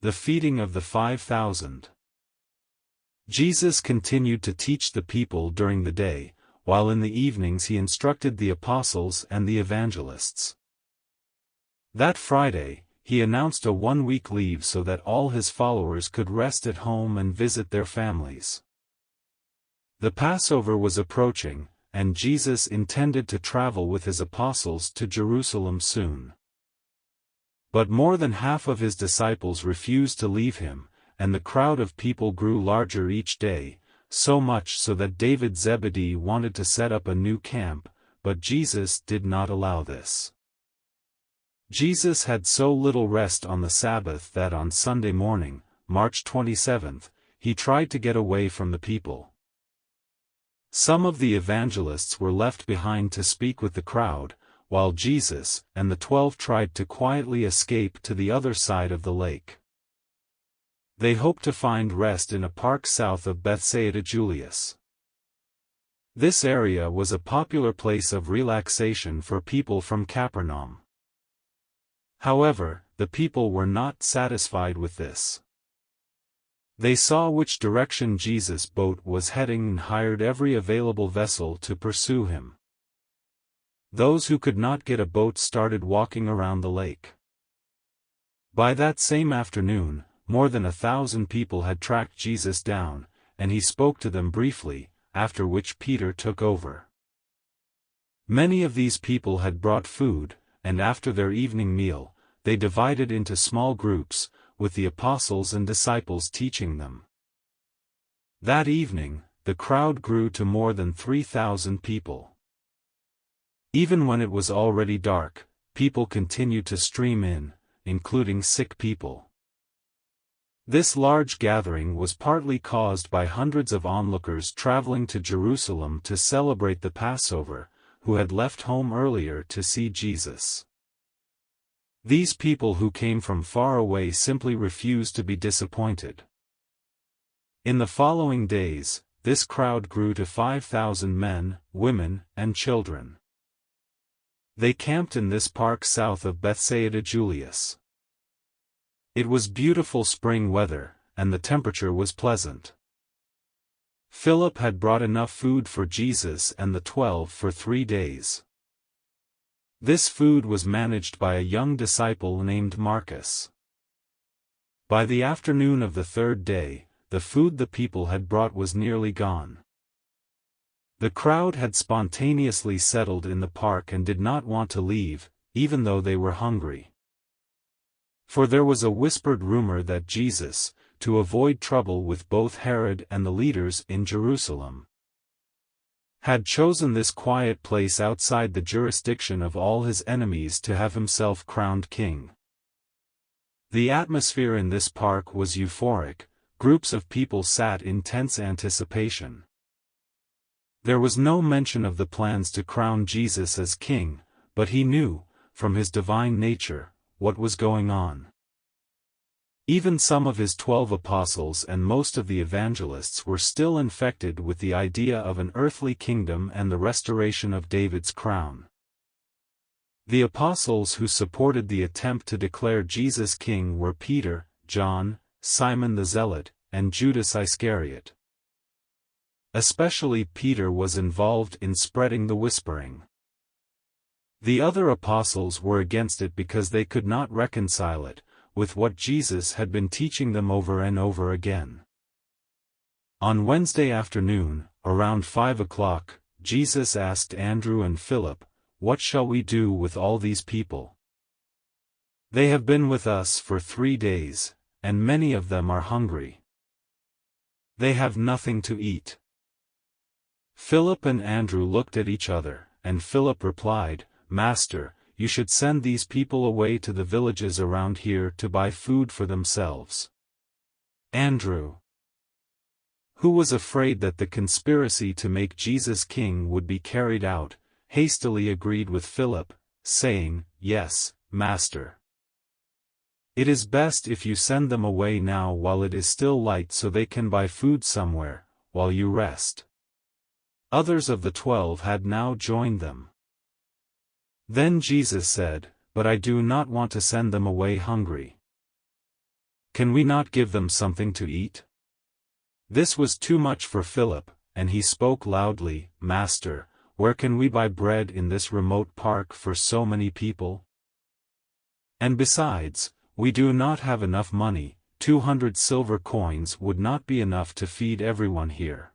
The feeding of the 5,000. Jesus continued to teach the people during the day, while in the evenings he instructed the apostles and the evangelists. That Friday, he announced a 1-week leave so that all his followers could rest at home and visit their families. The Passover was approaching, and Jesus intended to travel with his apostles to Jerusalem soon. But more than half of his disciples refused to leave him, and the crowd of people grew larger each day, so much so that David Zebedee wanted to set up a new camp, but Jesus did not allow this. Jesus had so little rest on the Sabbath that on Sunday morning, March 27th, he tried to get away from the people. Some of the evangelists were left behind to speak with the crowd, while Jesus and the 12 tried to quietly escape to the other side of the lake. They hoped to find rest in a park south of Bethsaida-Julias. This area was a popular place of relaxation for people from Capernaum. However, the people were not satisfied with this. They saw which direction Jesus' boat was heading and hired every available vessel to pursue him. Those who could not get a boat started walking around the lake. By that same afternoon, more than 1,000 people had tracked Jesus down, and he spoke to them briefly, after which Peter took over. Many of these people had brought food, and after their evening meal, they divided into small groups, with the apostles and disciples teaching them. That evening, the crowd grew to more than 3,000 people. Even when it was already dark, people continued to stream in, including sick people. This large gathering was partly caused by hundreds of onlookers traveling to Jerusalem to celebrate the Passover, who had left home earlier to see Jesus. These people who came from far away simply refused to be disappointed. In the following days, this crowd grew to 5,000 men, women, and children. They camped in this park south of Bethsaida-Julias. It was beautiful spring weather, and the temperature was pleasant. Philip had brought enough food for Jesus and the 12 for 3 days. This food was managed by a young disciple named Marcus. By the afternoon of the 3rd day, the food the people had brought was nearly gone. The crowd had spontaneously settled in the park and did not want to leave, even though they were hungry. For there was a whispered rumor that Jesus, to avoid trouble with both Herod and the leaders in Jerusalem, had chosen this quiet place outside the jurisdiction of all his enemies to have himself crowned king. The atmosphere in this park was euphoric. Groups of people sat in tense anticipation. There was no mention of the plans to crown Jesus as king, but he knew, from his divine nature, what was going on. Even some of his 12 apostles and most of the evangelists were still infected with the idea of an earthly kingdom and the restoration of David's crown. The apostles who supported the attempt to declare Jesus king were Peter, John, Simon the Zealot, and Judas Iscariot. Especially Peter was involved in spreading the whispering. The other apostles were against it because they could not reconcile it with what Jesus had been teaching them over and over again. On Wednesday afternoon, around 5 o'clock, Jesus asked Andrew and Philip, "What shall we do with all these people? They have been with us for 3 days, and many of them are hungry. They have nothing to eat." Philip and Andrew looked at each other, and Philip replied, "Master, you should send these people away to the villages around here to buy food for themselves." Andrew, who was afraid that the conspiracy to make Jesus king would be carried out, hastily agreed with Philip, saying, "Yes, Master. It is best if you send them away now while it is still light so they can buy food somewhere, while you rest." Others of the 12 had now joined them. Then Jesus said, "But I do not want to send them away hungry. Can we not give them something to eat?" This was too much for Philip, and he spoke loudly, "Master, where can we buy bread in this remote park for so many people? And besides, we do not have enough money. 200 silver coins would not be enough to feed everyone here."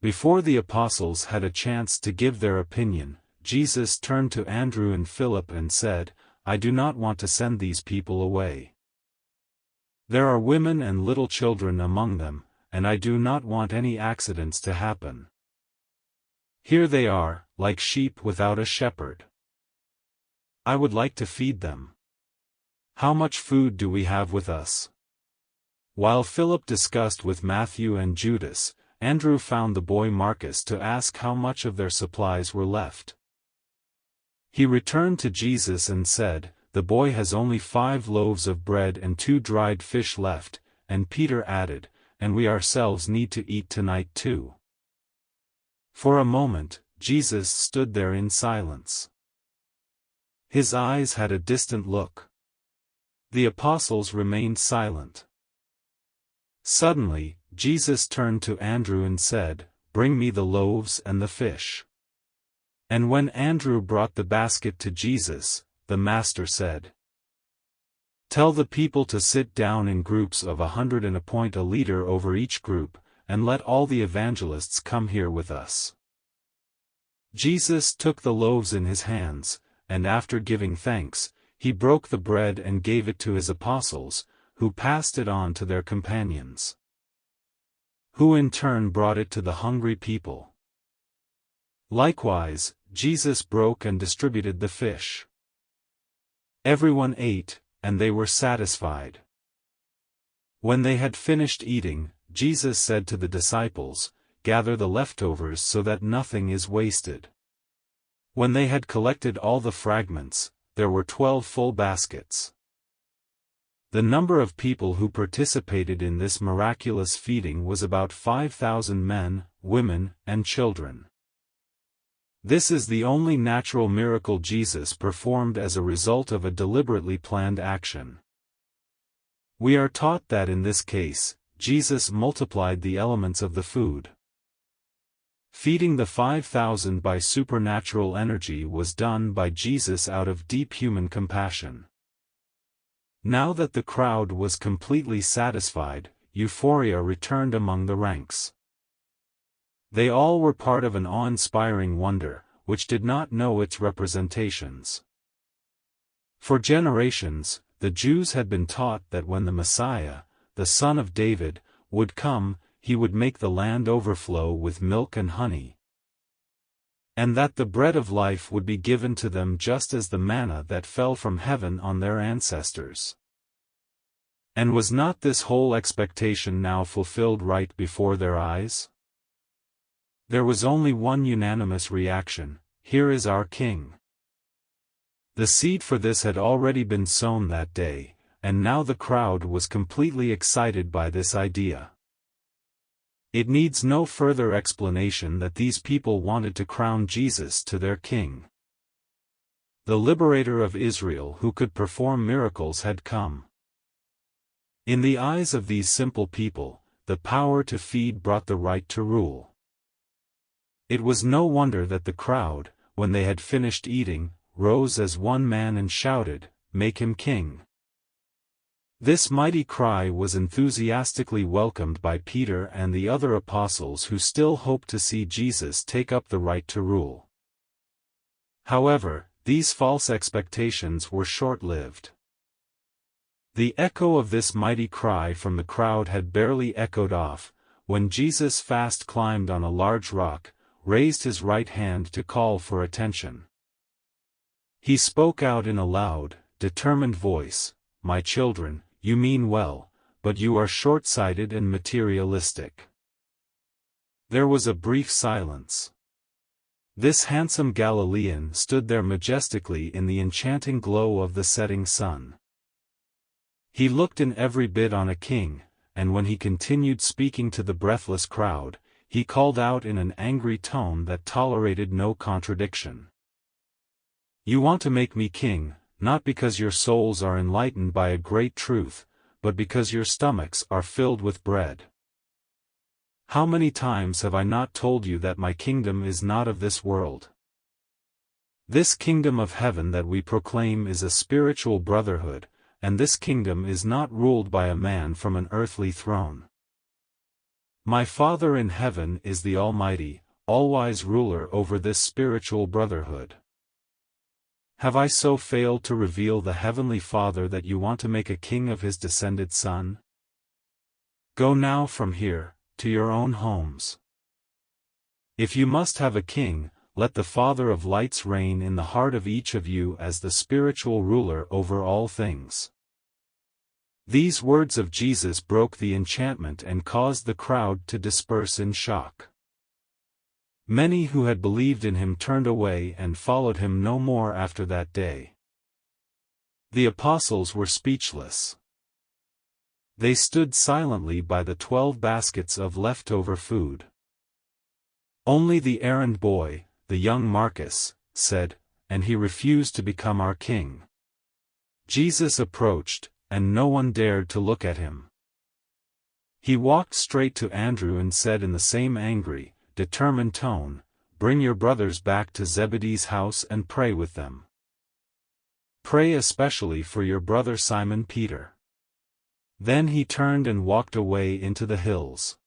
Before the apostles had a chance to give their opinion, Jesus turned to Andrew and Philip and said, "I do not want to send these people away. There are women and little children among them, and I do not want any accidents to happen. Here they are, like sheep without a shepherd. I would like to feed them. How much food do we have with us?" While Philip discussed with Matthew and Judas, Andrew found the boy Marcus to ask how much of their supplies were left. He returned to Jesus and said, "The boy has only 5 loaves of bread and 2 dried fish left," and Peter added, "And we ourselves need to eat tonight too." For a moment, Jesus stood there in silence. His eyes had a distant look. The apostles remained silent. Suddenly, Jesus turned to Andrew and said, "Bring me the loaves and the fish." And when Andrew brought the basket to Jesus, the Master said, "Tell the people to sit down in groups of 100 and appoint a leader over each group, and let all the evangelists come here with us." Jesus took the loaves in his hands, and after giving thanks, he broke the bread and gave it to his apostles, who passed it on to their companions, who in turn brought it to the hungry people. Likewise, Jesus broke and distributed the fish. Everyone ate, and they were satisfied. When they had finished eating, Jesus said to the disciples, "Gather the leftovers so that nothing is wasted." When they had collected all the fragments, there were 12 full baskets. The number of people who participated in this miraculous feeding was about 5,000 men, women, and children. This is the only natural miracle Jesus performed as a result of a deliberately planned action. We are taught that in this case, Jesus multiplied the elements of the food. Feeding the 5,000 by supernatural energy was done by Jesus out of deep human compassion. Now that the crowd was completely satisfied, euphoria returned among the ranks. They all were part of an awe-inspiring wonder, which did not know its representations. For generations, the Jews had been taught that when the Messiah, the Son of David, would come, he would make the land overflow with milk and honey, and that the bread of life would be given to them just as the manna that fell from heaven on their ancestors. And was not this whole expectation now fulfilled right before their eyes? There was only one unanimous reaction: "Here is our King." The seed for this had already been sown that day, and now the crowd was completely excited by this idea. It needs no further explanation that these people wanted to crown Jesus to their king. The liberator of Israel who could perform miracles had come. In the eyes of these simple people, the power to feed brought the right to rule. It was no wonder that the crowd, when they had finished eating, rose as one man and shouted, "Make him king." This mighty cry was enthusiastically welcomed by Peter and the other apostles who still hoped to see Jesus take up the right to rule. However, these false expectations were short-lived. The echo of this mighty cry from the crowd had barely echoed off, when Jesus fast climbed on a large rock, raised his right hand to call for attention. He spoke out in a loud, determined voice, "My children, you mean well, but you are short-sighted and materialistic." There was a brief silence. This handsome Galilean stood there majestically in the enchanting glow of the setting sun. He looked in every bit on a king, and when he continued speaking to the breathless crowd, he called out in an angry tone that tolerated no contradiction. "You want to make me king, not because your souls are enlightened by a great truth, but because your stomachs are filled with bread. How many times have I not told you that my kingdom is not of this world? This kingdom of heaven that we proclaim is a spiritual brotherhood, and this kingdom is not ruled by a man from an earthly throne. My Father in heaven is the Almighty, all-wise ruler over this spiritual brotherhood. Have I so failed to reveal the Heavenly Father that you want to make a king of his descended Son? Go now from here, to your own homes. If you must have a king, let the Father of lights reign in the heart of each of you as the spiritual ruler over all things. These words of Jesus broke the enchantment and caused the crowd to disperse in shock. Many who had believed in him turned away and followed him no more after that day. The apostles were speechless. They stood silently by the 12 baskets of leftover food. Only the errand boy, the young Marcus, said, "And he refused to become our king." Jesus approached, and no one dared to look at him. He walked straight to Andrew and said in the same angry, determined tone, "Bring your brothers back to Zebedee's house and pray with them. Pray especially for your brother Simon Peter." Then he turned and walked away into the hills.